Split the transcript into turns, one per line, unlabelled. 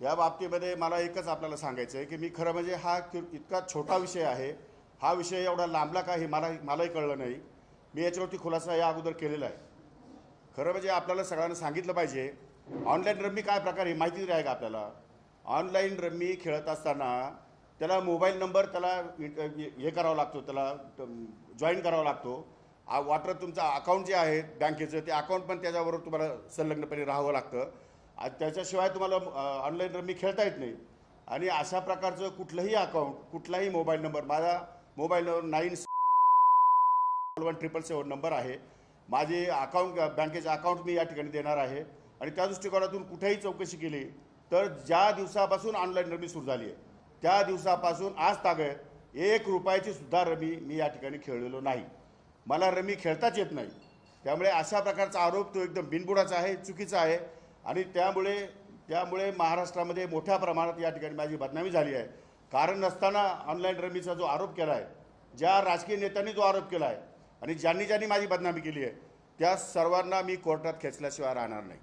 या बाबतीमध्ये मला एकच आपल्याला सांगायचं आहे की मी खरं म्हणजे हा इतका छोटा विषय आहे, हा विषय एवढा लांबला का हे मलाही कळलं नाही। मी याच्यावरती खुलासा या अगोदर केलेला आहे। खरं म्हणजे आपल्याला सगळ्यांना सांगितलं पाहिजे ऑनलाईन रम्मी काय प्रकार आहे माहिती आहे का आपल्याला। ऑनलाईन रम्मी खेळत असताना त्याला मोबाईल नंबर त्याला हे करावा लागतो, त्याला जॉईन करावा लागतो। वाटर तुमचं अकाउंट जे आहे बँकेचं ते अकाउंट पण त्याच्याबरोबर तुम्हाला संलग्नपणे राहावं लागतं। त्याच्याशिवाय तुम्हाला ऑनलाईन रम्मी खेळता येत नाही। आणि अशा प्रकारचं कुठलंही अकाउंट, कुठलाही मोबाईल नंबर, माझा मोबाईल नंबर 971777 नंबर आहे। माझे अकाउंट बँकेचे अकाउंट मी या ठिकाणी देणार आहे। आणि त्या दृष्टिकोनातून कुठेही चौकशी केली तर ज्या दिवसापासून ऑनलाईन रमी सुरू झाली आहे त्या दिवसापासून आज तागत 1 रुपयाची सुद्धा रमी मी या ठिकाणी खेळलेलो नाही। मला रमी खेळताच येत नाही। त्यामुळे अशा प्रकारचा आरोप तो एकदम बिनबुडाचा आहे, चुकीचा आहे। आणि त्यामुळे महाराष्ट्रामध्ये मोठ्या प्रमाणात या ठिकाणी माझी बदनामी झाली आहे। कारण नसताना ऑनलाईन रमीचा जो आरोप केला आहे, ज्या राजकीय नेत्यांनी जो आरोप केला आहे आणि ज्यांनी माझी बदनामी केली आहे त्या सर्वांना मी कोर्टात खेचल्याशिवाय राहणार नाही।